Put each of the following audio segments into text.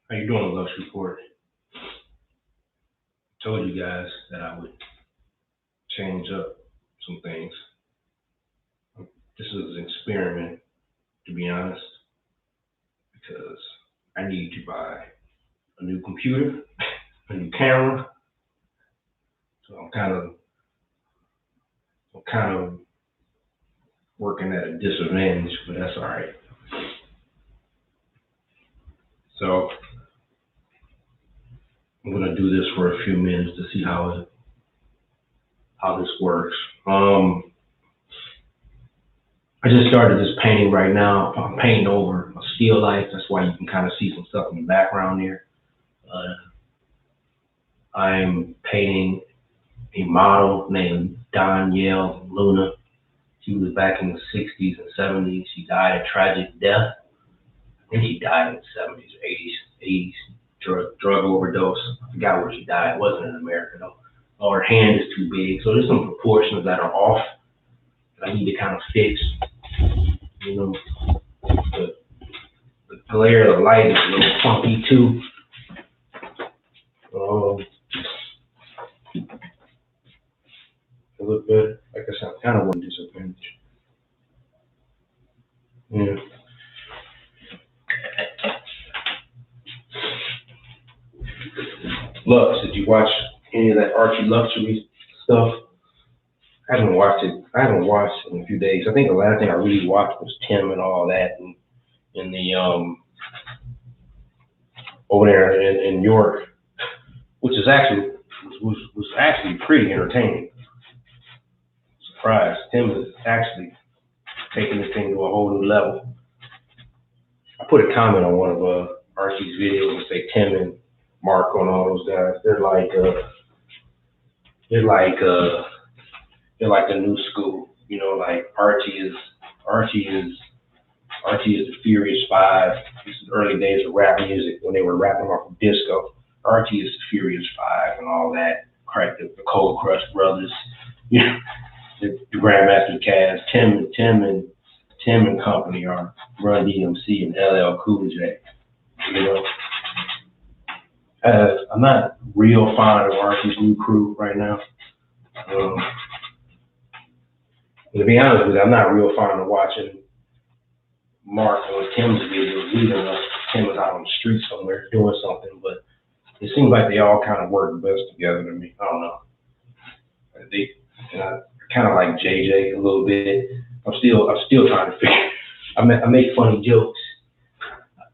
How you doing, Lux Report? Told you guys that I would change up some things. This is an experiment, to be honest, because I need to buy a new computer, a new camera. So I'm kind of working at a disadvantage, but that's all right. So I'm gonna do this for a few minutes to see how this works. I just started this painting right now. I'm painting over a steel life. That's why you can kind of see some stuff in the background there. I'm painting a model named Danielle Luna. She was back in the 60s and 70s. She died a tragic death. I think she died in the 70s or 80s, drug overdose. I forgot where she died. It wasn't in America though. Oh, her hand is too big. So there's some proportions that are off that I need to kind of fix. You know, the glare of the light is a little funky too. It look better. Like I said, I'm kind of one disadvantage. Yeah. Lux, did you watch any of that Archie Luxury stuff? I haven't watched it. I haven't watched it in a few days. I think the last thing I really watched was Tim and all that, and in the over there in York, which is actually was actually pretty entertaining. Surprise! Tim is actually taking this thing to a whole new level. I put a comment on one of Archie's videos and say Tim and Marco and all those guys. They're like the new school. You know, like Archie is the Furious Five. This is the early days of rap music when they were rapping off of disco. Archie is the Furious Five and all that. The Cold Crush Brothers. You know, the Grandmaster Caz. Tim and company are Run DMC and LL Cool J. You know, I'm not real fond of Archie's new crew right now. To be honest with you, I'm not real fond of watching Mark on Tim's videos either. Unless Tim is out on the street somewhere doing something, but it seems like they all kind of work best together to me. I don't know. They kind of like JJ a little bit. I'm still trying to figure. I make funny jokes.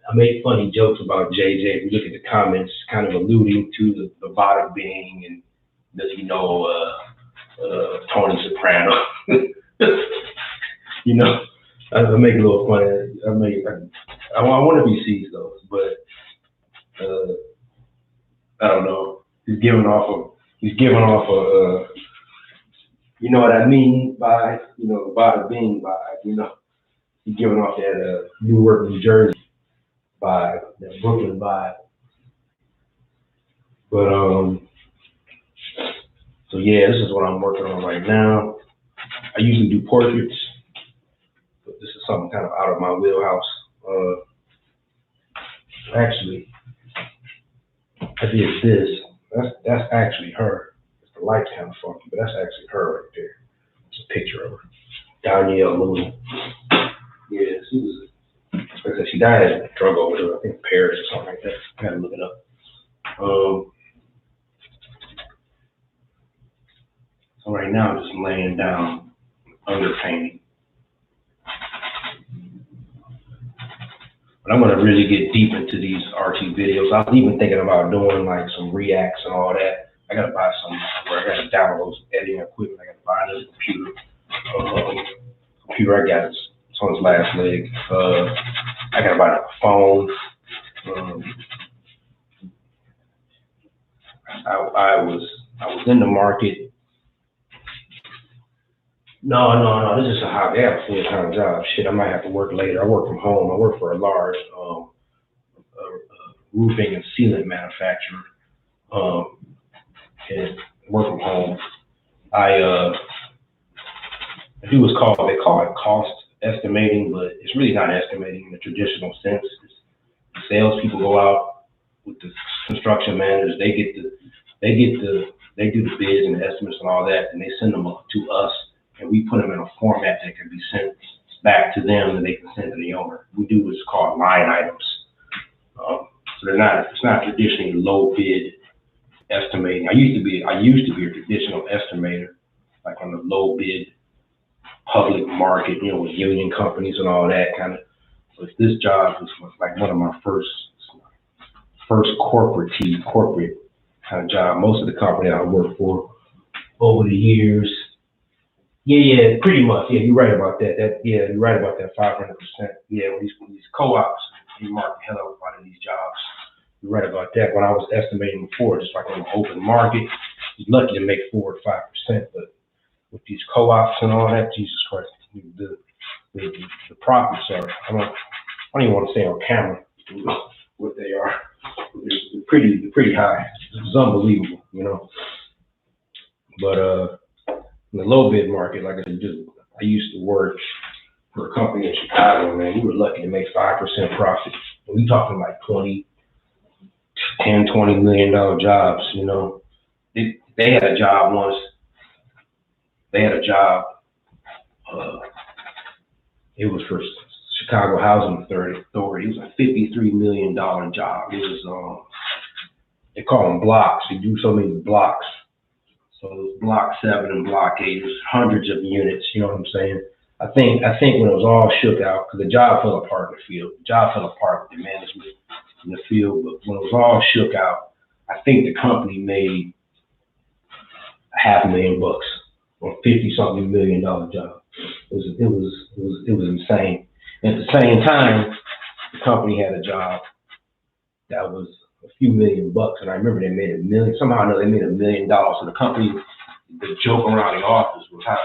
I make funny jokes about JJ. If you look at the comments, kind of alluding to the bada bing and does he know Tony Soprano? You know, I make a little fun. I want to be seized though, but I don't know. He's giving off a you know what I mean by bada bing vibe. You know, he's giving off that Newark, New Jersey vibe, that Brooklyn vibe. But so yeah, this is what I'm working on right now. I usually do portraits, but this is something kind of out of my wheelhouse. Actually, I did this. That's actually her. The light's kind of funky, but that's actually her right there. It's a picture of her, Danielle Luna. Yeah, she was. Like I said, she died of drug overdose. I think Paris or something like that. I gotta look it up. So right now I'm just laying down underpainting. But I'm gonna really get deep into these Archie videos. I was even thinking about doing like some reacts and all that. I gotta buy some where I gotta download some editing equipment. I gotta buy another computer. Computer I got it's on its last leg. I gotta buy a phone. I was in the market. No. This is a hobby. I have a full-time job. Shit, I might have to work later. I work from home. I work for a large roofing and sealant manufacturer. And work from home. I do what's called, they call it cost estimating, but it's really not estimating in the traditional sense. Salespeople go out, with the construction managers. They do the bids and the estimates and all that, and they send them up to us, and we put them in a format that can be sent back to them, and they can send to the owner. We do what's called line items. So it's not traditionally low bid estimating. I used to be a traditional estimator, like on the low bid public market, with union companies and all that kind of. But this job was like one of my first corporate kind of job. Most of the company I worked for over the years. Yeah, pretty much. Yeah, you're right about that. You're right about that 500%. Yeah, when these co-ops, you mark the hell out of a lot of these jobs. You're right about that. When I was estimating before, just like on the open market, you're lucky to make 4 or 5%. But with these co-ops and all that, Jesus Christ, the profits are, I don't even want to say on camera what they are. They're pretty high. It's unbelievable, But in the low bid market, like I said, I used to work for a company in Chicago, man. We were lucky to make 5% profit. And we talking like $10, $20 million jobs, They had a job once. They had a job. It was for Chicago Housing Authority. It was a $53 million job. It was, they call them blocks. They do so many blocks. So it was block 7 and block 8. It was hundreds of units. You know what I'm saying? I think when it was all shook out, because the job fell apart in the field. The job fell apart with the management in the field. But when it was all shook out, I think the company made $500,000 on $50-something million job. It was insane. And at the same time, the company had a job that was a few $1 million, and I remember they made $1 million. Somehow or another, they made $1 million. So the company, the joke around the office was how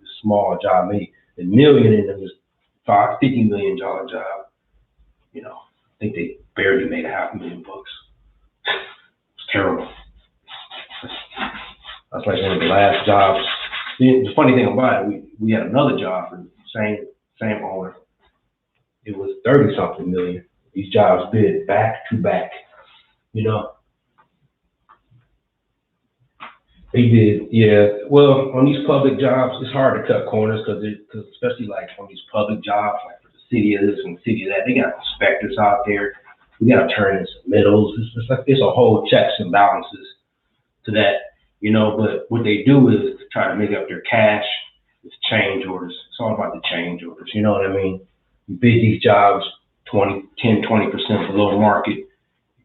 this small job made $1 million, and it was $50 million job. I think they barely made $500,000. It's terrible. That's like one of the last jobs. The funny thing about it, we had another job for the same owner. It was 30-something million. These jobs bid back to back. They did, yeah. Well, on these public jobs, it's hard to cut corners because especially like on these public jobs, like for the city of this and the city of that, they got inspectors out there. We got to turn in submittals. It's a whole checks and balances to that. But what they do is try to make up their cash with change orders. It's all about the change orders. You know what I mean? You bid these jobs 10, 20% below market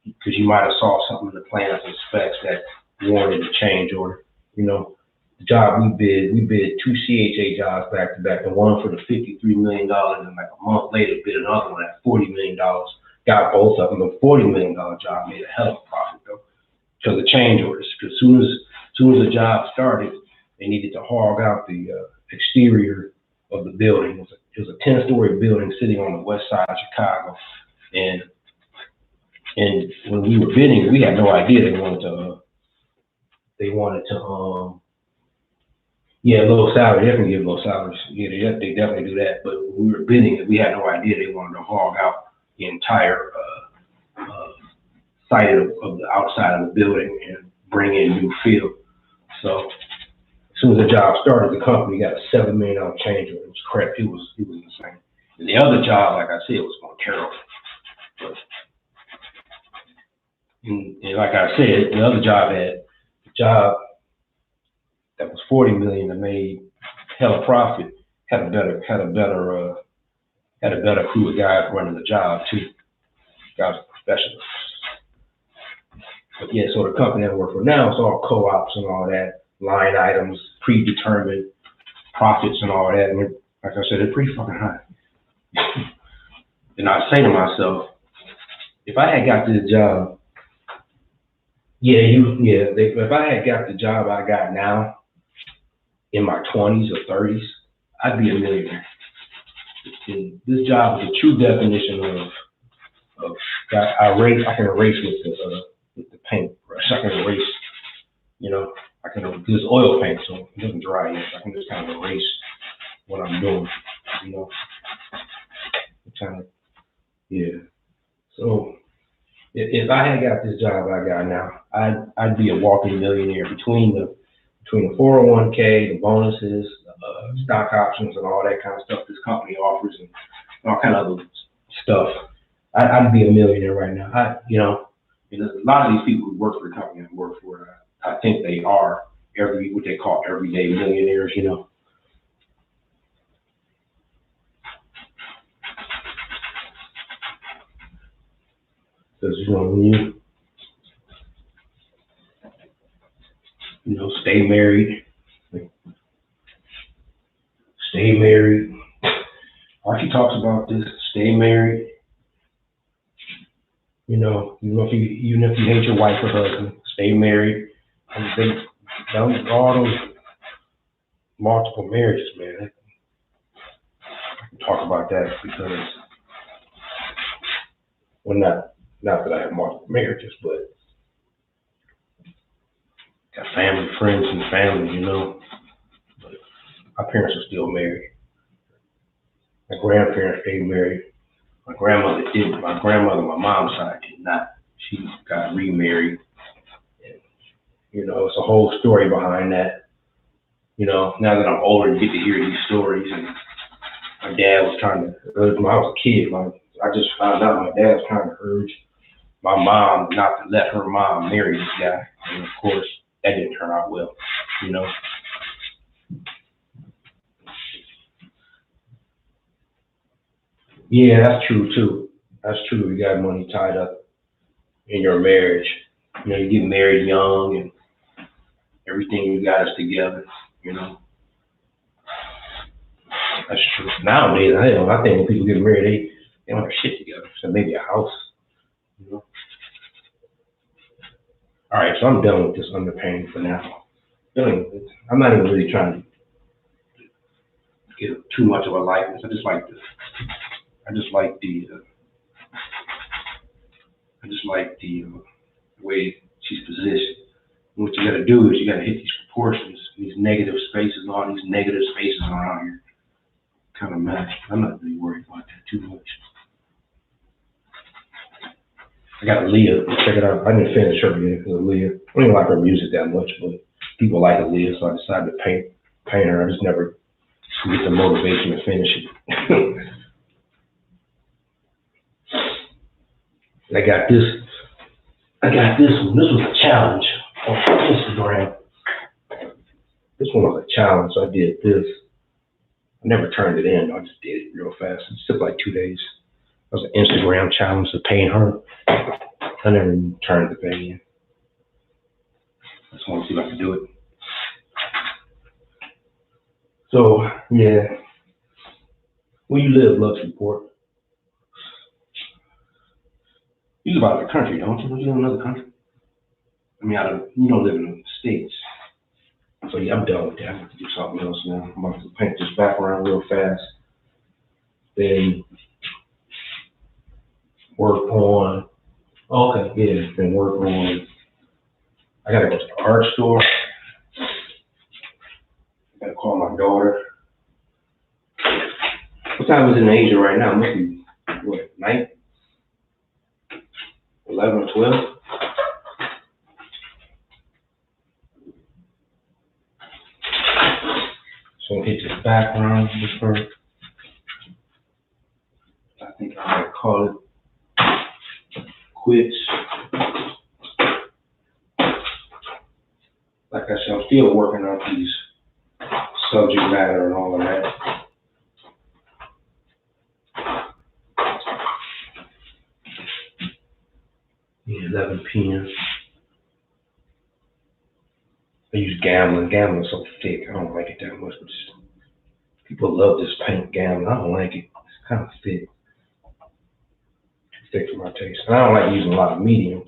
because you might have saw something in the plans and specs that warranted a change order. The job we bid 2 CHA jobs back to back, the one for the $53 million, and like a month later bid another one at $40 million. Got both of them. The $40 million job made a hell of a profit though, because of change orders. Because as soon as the job started, they needed to hog out the exterior of the building. It was a 10-story building sitting on the west side of Chicago, and when we were bidding, we had no idea they wanted to low salary. They can give low salaries. Yeah, they definitely do that. But when we were bidding it, we had no idea they wanted to hog out the entire site of the outside of the building and bring in new field. So as soon as the job started, the company got a $7 million change order. It was crap. It was insane. And the other job, like I said, was going terrible. And like I said, the other job that was $40 million that made hell of profit had a better crew of guys running the job too. Guys are professionals. But yeah, so the company I work for now, it's all co-ops and all that, line items, predetermined profits and all that. And like I said, they're pretty fucking high. And I say to myself, if I had got this job, if I had got the job I got now in my 20s or 30s, I'd be a millionaire. This job is a true definition of I can erase with the paint brush. I can erase, there's oil paint, so it doesn't dry yet. I can just kind of erase what I'm doing, So if I had got this job I got now, I'd be a walking millionaire between the 401k, the bonuses, stock options, and all that kind of stuff this company offers, and all kind of other stuff. I'd be a millionaire right now. A lot of these people who work for the company I work for, I think they are what they call everyday millionaires. Because when stay married, stay married. Archie talks about this. Stay married. Even if you hate your wife or husband, stay married. All those multiple marriages, man. I can talk about that because, well, not that I have multiple marriages, but got family, friends, and family, But my parents are still married. My grandparents stayed married. My grandmother didn't. My grandmother, my mom's side, did not. She got remarried. And, it's a whole story behind that. Now that I'm older, you get to hear these stories. And my dad was trying to, when I was a kid, I just found out my dad was trying to urge my mom not to let her mom marry this guy. And of course, that didn't turn out well, Yeah, that's true too. That's true. You got money tied up in your marriage. You get married young and everything you got is together, That's true. Nowadays, I think when people get married, they don't have shit together. So maybe a house, All right, so I'm done with this underpaying for now. I'm not even really trying to get too much of a likeness. I just like the way she's positioned. And what you got to do is you got to hit these proportions, these negative spaces, all these negative spaces around here. Kind of match. I'm not really worried about that too much. I got Aaliyah. Check it out. I didn't finish her yet because Aaliyah. I don't even like her music that much, but people like Aaliyah, so I decided to paint her. I just never get the motivation to finish it. I got this one. This was a challenge on Instagram. This one was a challenge, so I did this. I never turned it in. I just did it real fast. It took like 2 days. It was an Instagram challenge to paint her. I never even turned the thing in. I just want to see if I can do it. So, yeah. Where you live, Luxport? You live out of the country, don't you? Don't you live in another country? I mean, you don't live in the States. So, yeah, I'm done with that. I'm going to do something else now. I'm going to paint this background real fast. Then work on, then work on, I got to go to the art store. I got to call my daughter. What time is it in Asia right now? Maybe, what, 9? 11 or 12? So hit this background first. I think I might call it quits. Like I said, I'm still working on these subject matter and all of that. Yeah, 11 p.m. I use gambling. Gambling's so thick. I don't like it that much. But people love this paint gambling. I don't like it. It's kind of thick. Too thick for my taste. And I don't like using a lot of medium.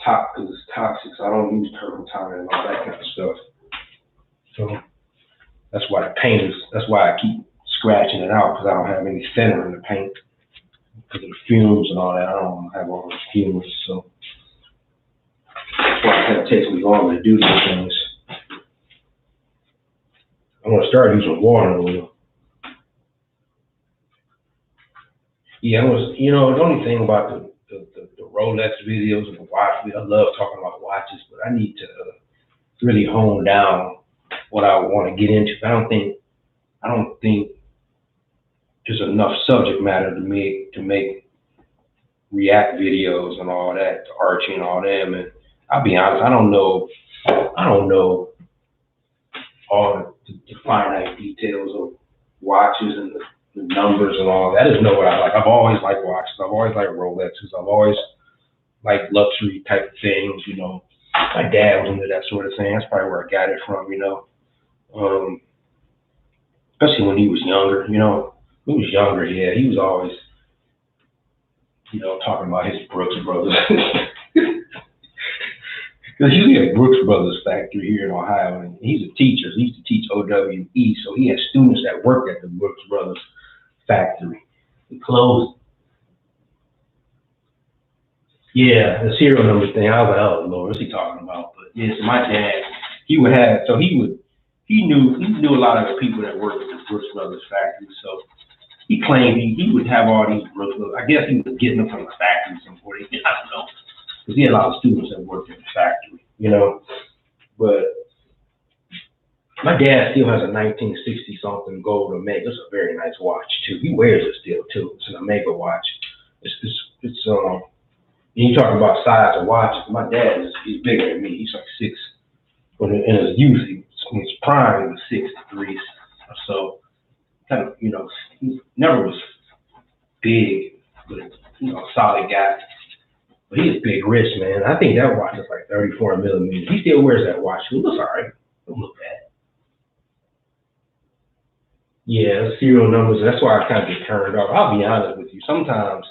Top, because it's toxic. So I don't use turpentine and all that kind of stuff. So that's why I keep scratching it out, because I don't have any center in the paint. Because of the fumes and all that. I don't want to have all those fumes. So that's why it kind of takes me longer to do these things. I'm going to start using water oil. Yeah, the only thing about the Rolex videos and watch. I love talking about watches, but I need to really hone down what I want to get into. I don't think there's enough subject matter to make react videos and all that, to Archie and all them. And I'll be honest, I don't know all the finite details of watches and the numbers and all that. I just know what I like. I've always liked watches. I've always liked Rolexes. I've always liked luxury type of things, you know. My dad was into that sort of thing. That's probably where I got it from, you know. Especially when he was younger, you know. When he was younger, yeah, he was always, you know, talking about his Brooks Brothers. Because he had Brooks Brothers factory here in Ohio, and he's a teacher. He used to teach OWE, so he had students that worked at the Brooks Brothers factory. He closed. Yeah, the serial number thing. I was like, oh Lord, what's he talking about? But yeah, so my dad, he knew a lot of the people that worked at the Brooks Brothers factory. So he claimed he would have all these Brooks Brothers. I guess he was getting them from the factory somewhere. I don't know. Because he had a lot of students that worked at the factory, you know. But my dad still has a 1960 something gold Omega. It's a very nice watch too. He wears it still too. It's an Omega watch. It's and you talk about size of watches. My dad he's bigger than me. He's like 6. When in his youth, in his prime, he was 6'3" or so. Kind of, you know, he never was big, but you know, solid guy. But he's big wrist, man. I think that watch is like 34 millimeters. He still wears that watch. It looks all right. Don't look bad. Yeah, serial numbers. That's why I kind of get turned off. I'll be honest with you. Sometimes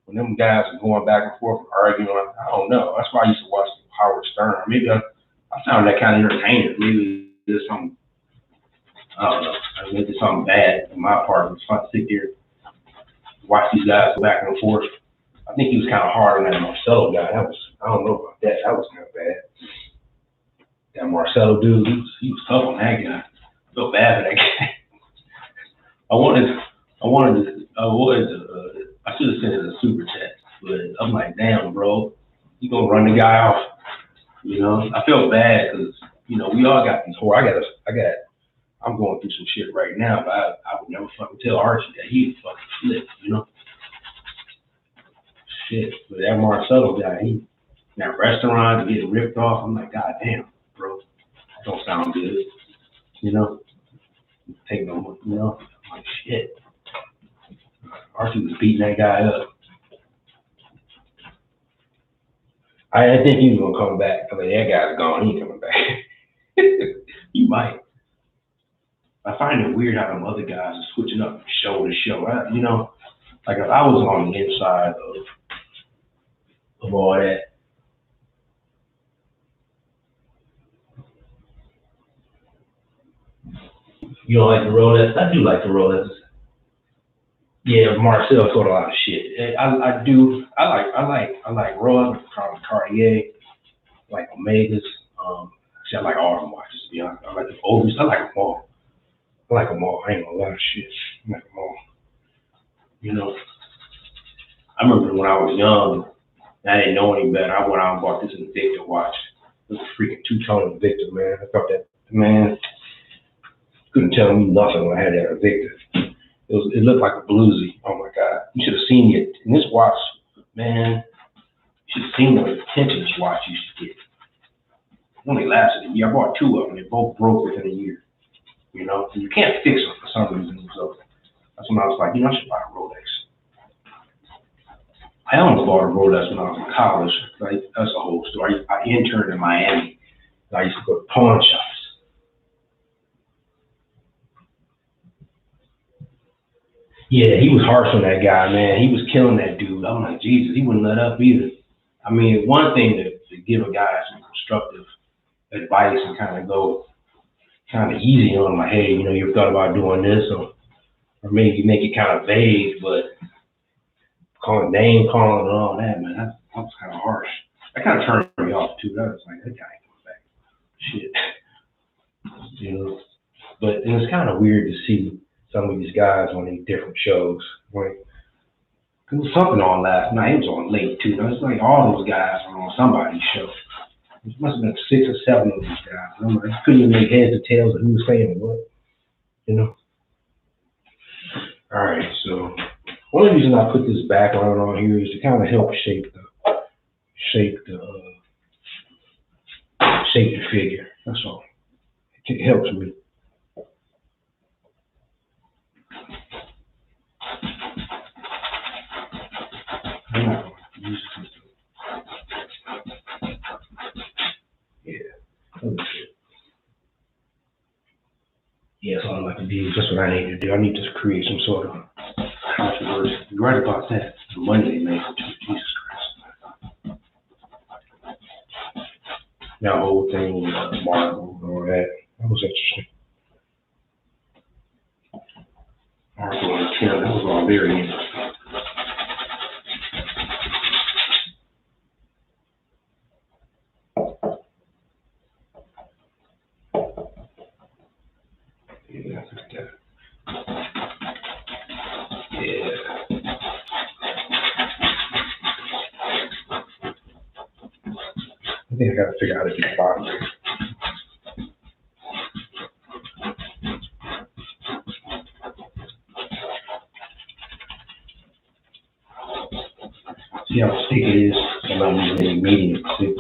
when them guys are going back and forth arguing, I don't know. That's why I used to watch Howard Stern. Maybe I found that kind of entertaining. Maybe there's something, I don't know. Maybe there's something bad on my part. It's fun to sit here, watch these guys go back and forth. I think he was kind of hard on that Marcelo guy. I don't know about that. That was kind of bad. That Marcelo dude, he was tough on that guy. I feel bad for that guy. I should have sent it a super chat, but I'm like, damn, bro, you gonna run the guy off? You know, I feel bad because you know we all got these horror. I'm going through some shit right now, but I would never fucking tell Archie that he'd fucking flip, you know. Shit, but that Marcelo guy, that restaurant getting ripped off. I'm like, God damn, bro, that don't sound good, you know. Take no, you know. I'm like, shit. Archie was beating that guy up. I think he was gonna come back. I mean, that guy's gone. He ain't coming back. He might. I find it weird how them other guys are switching up from show to show. You know, like if I was on the inside of all that. You don't like the Rolex? I do like the Rolex. Yeah, Marcel sold a lot of shit. I do. I like Rolex, Cartier, like Omegas. See, I like all them watches. To be honest, I like the Ovis. I like them all. I like them all. I ain't gonna lie to shit. I like them all. You know, I remember when I was young, and I didn't know any better. I went out and bought this Invicta watch. It was a freaking two-tone Invicta, man. I thought that, man, couldn't tell me nothing when I had that Invicta. It looked like a bluesy. Oh my God. You should have seen it. And this watch, man, you should have seen the attention this watch you should get. It only lasted a year. I bought 2 of them. They both broke within a year. You know, and you can't fix them for some reason. So that's when I was like, you know, I should buy a Rolex. I almost bought a Rolex when I was in college. Right? That's a whole story. I interned in Miami. I used to go to pawn shops. Yeah, he was harsh on that guy, man. He was killing that dude. I'm like, Jesus, he wouldn't let up either. I mean, one thing to give a guy some constructive advice and kind of go kind of easy on him, like, hey, you know, you've thought about doing this, or maybe make it kind of vague, but calling name calling and all that, man, that was kind of harsh. That kind of turned me off too. That was like, that guy ain't coming back. Shit, you know. But it's kind of weird to see some of these guys on these different shows, right? It was something on last night. It was on late too. It's like all those guys were on somebody's show. It must have been 6 or 7 of these guys. I'm like, I couldn't even make heads or tails of who was saying what, you know. All right, so one of the reasons I put this background on here is to kind of help shape the figure. That's all. It helps me. I'm not going to use this. Yeah. Yeah, that's all I'm about to do. That's what I need to do. I need to create some sort of controversy. You're right about that. The money they make. Jesus Christ. That whole thing with Marvel and all that. That was interesting. Marvel and Kim, that was all very interesting. Yeah, look at that. Yeah. I think I gotta figure out how to do the bottom here. See how thick it is? I'm not using any medium thick.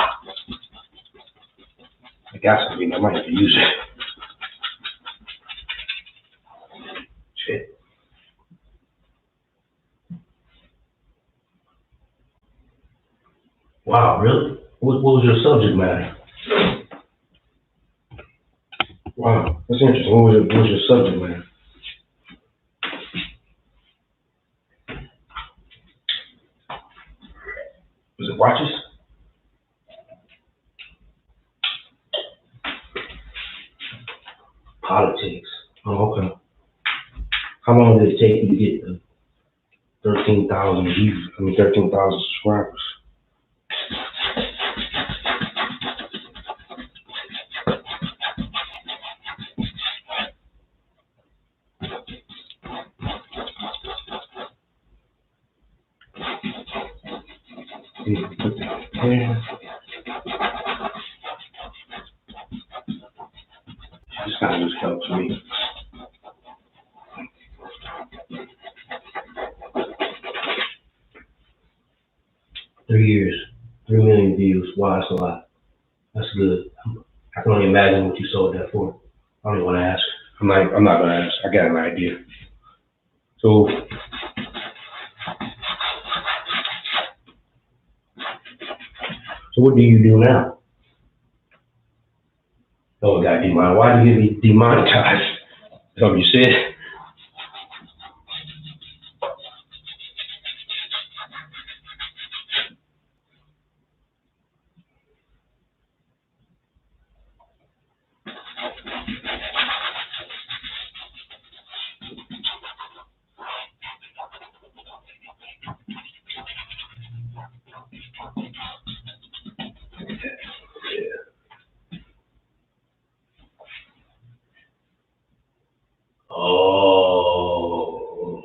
I got something, I might have to use it. Shit. Wow, really? What was your subject matter? Wow, that's interesting. What was your subject matter? Was it watches? Politics. Oh, okay. How long did it take you to get the 13,000 views? 13,000 subscribers? Yeah. This kind of just helps me. Three years, 3 million views. Wow, that's a lot. That's good. I can only imagine what you sold that for. I don't even want to ask. I'm not gonna ask. I got an idea. So what do you do now? Oh, it got demonetized. Why did it get demonetized? Something you said? Oh.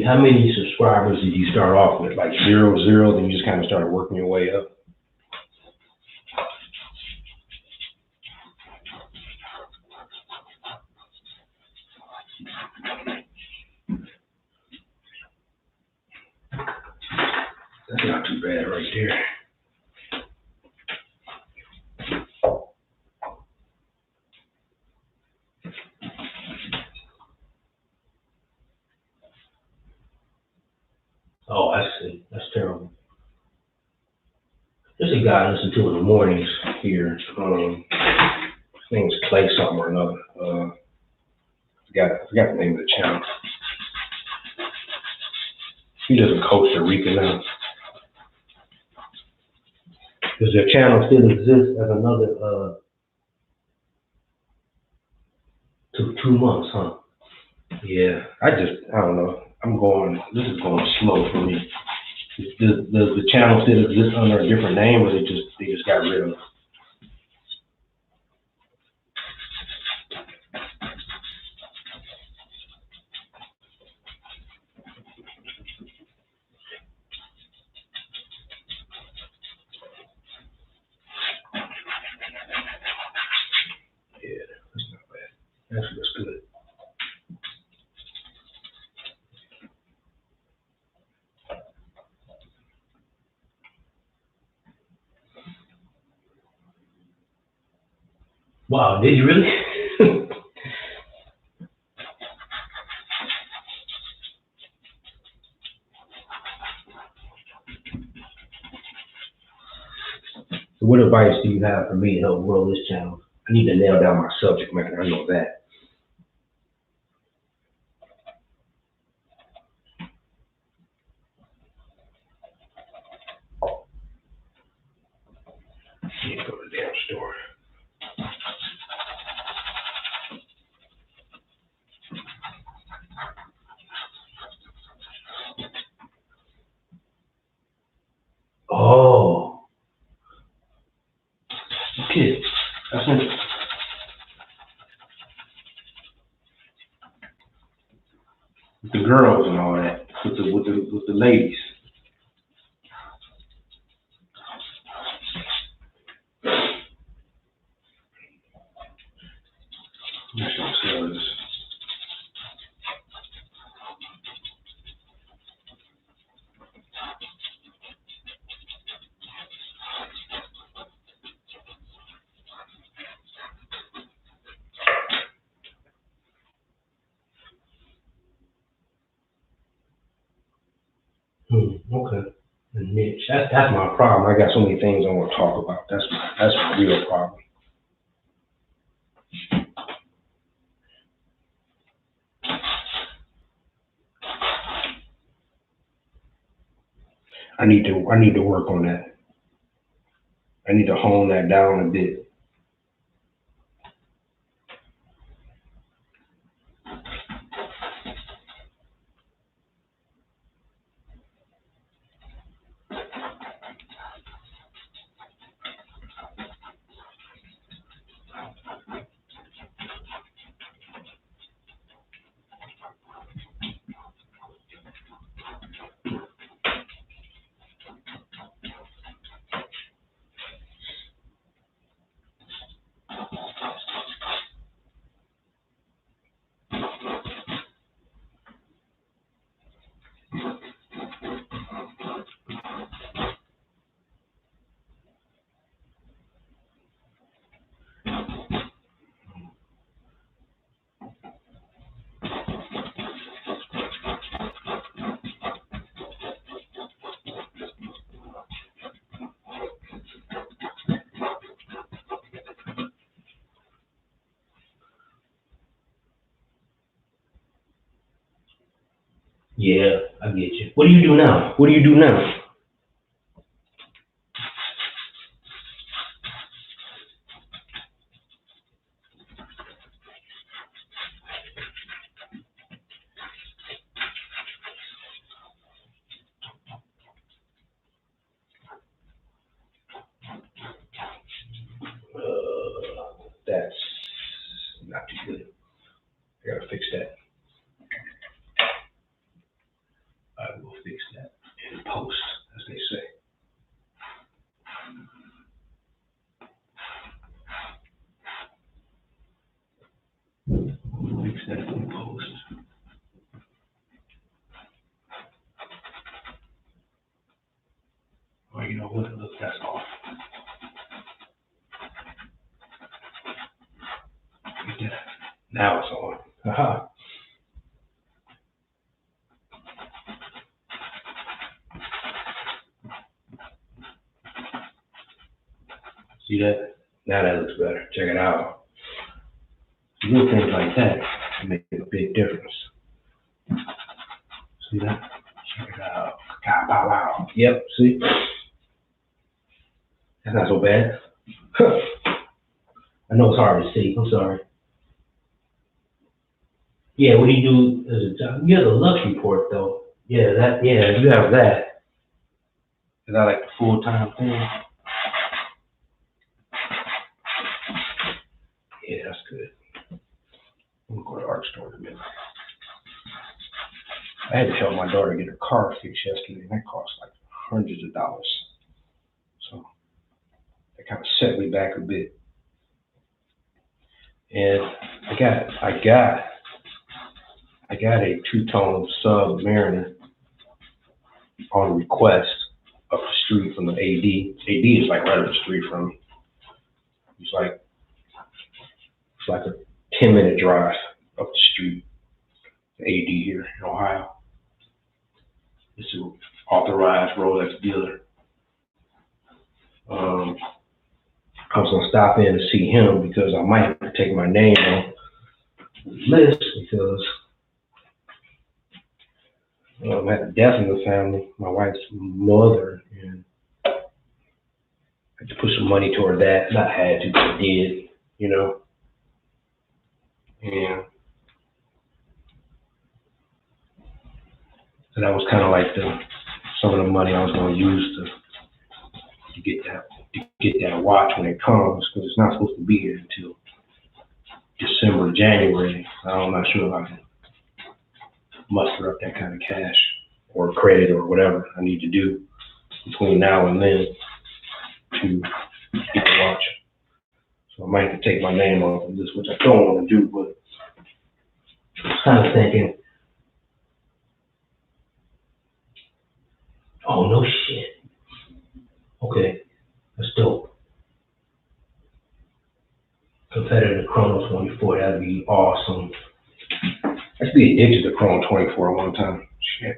How many subscribers did you start off with? Like 0, then you just kind of started working your way up? That's not too bad right there. Oh, I see. That's terrible. There's a guy I listen to in the mornings here. His name's Clay something or another. I forgot the name of the channel. He lives in Costa Rica now. Does their channel still exist as another 2 months, huh? Yeah, I don't know. This is going slow for me. Does the channel still exist under a different name, or they just got rid of it? Wow, did you really? So what advice do you have for me to help grow this channel? I need to nail down my subject matter. I know that. I need to go to the damn store. Oh, okay. That's it. With the girls and all that, with the ladies. National sales. Okay. The niche. That's my problem. I got so many things I want to talk about. That's my real problem. I need to work on that. I need to hone that down a bit. Yeah, I get you. What do you do now? What do you do now? That's not too good. I gotta fix that. I will fix that in post, as they say. Fix that in post. Or you know what? Look, that's off. Get that. Now it's on. Haha. See that? Now that looks better. Check it out. Little things like that make a big difference. See that? Check it out. Pow, pow, wow. Yep, see? That's not so bad. I know it's hard to see. I'm sorry. Yeah, what do you do as a job? You have a Lux report though. Yeah, yeah, you have that. Is that like the full-time thing? Yeah, that's good. I'm gonna go to the art store in a minute. I had to help my daughter get her car fixed yesterday, and that cost like hundreds of dollars. So that kind of set me back a bit. And I got a two-tone Submariner on request up the street from the AD. AD is like right up the street from me. He's like like a 10-minute drive up the street, AD here in Ohio. It's an authorized Rolex dealer. I was gonna stop in to see him because I might have to take my name off the list because I had a death in the family, my wife's mother, and I had to put some money toward that. Not had to, but I did, you know. And so that was kind of like some of the money I was going to use to get that watch when it comes, because it's not supposed to be here until December, January. I'm not sure if I can muster up that kind of cash or credit or whatever I need to do between now and then to get the watch. So I might have to take my name off of this, which I don't want to do, but I was kind of thinking, oh, no shit. Okay, that's dope. Competitor to Chrono 24, that'd be awesome. I used to be addicted to Chrono 24 at one time. Shit.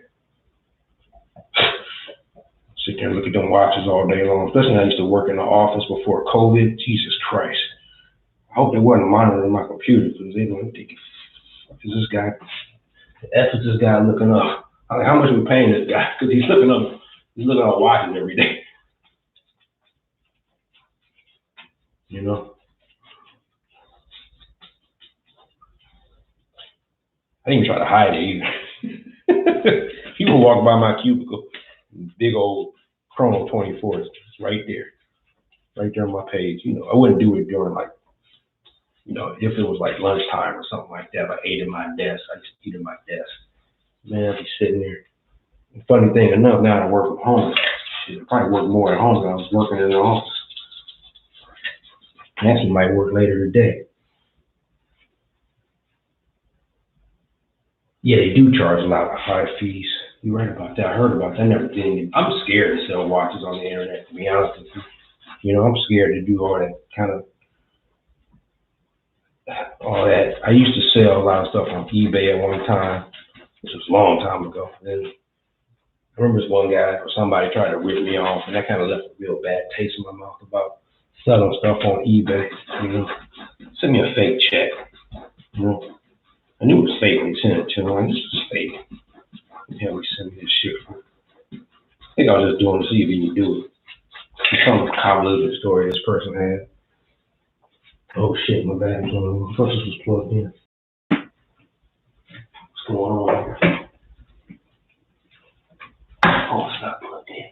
Sit there and look at them watches all day long, especially when I used to work in the office before COVID. Jesus Christ. I hope they wasn't monitoring my computer because they don't think, what is this guy? The F is this guy looking up. I mean, how much are we paying this guy? Because he's looking up watches every day. You know? I didn't even try to hide it either. People walk by my cubicle, big old Chrono 24s right there on my page. You know, I wouldn't do it during like, you know, if it was like lunchtime or something like that. I ate at my desk. I just eat at my desk. Man, I'd be sitting there. And funny thing enough, now I work from home. Shit, I probably work more at home than I was working in the office. Nancy might work later today. Yeah, they do charge a lot of high fees. You're right about that. I heard about that. I never did anything. I'm scared to sell watches on the internet, to be honest with you. You know, I'm scared to do all that I used to sell a lot of stuff on eBay at one time. This was a long time ago. And I remember this one guy or somebody tried to rip me off, and that kind of left a real bad taste in my mouth about selling stuff on eBay. You know, send me a fake check. You know, I knew it was fake when he sent it to me. Like, this is fake. Yeah, we send me this shit for. I think I was just doing to see if he could do it. Some convoluted story this person had. Oh shit, my bad. I thought this was plugged in. What's going on here? Oh, it's not plugged in.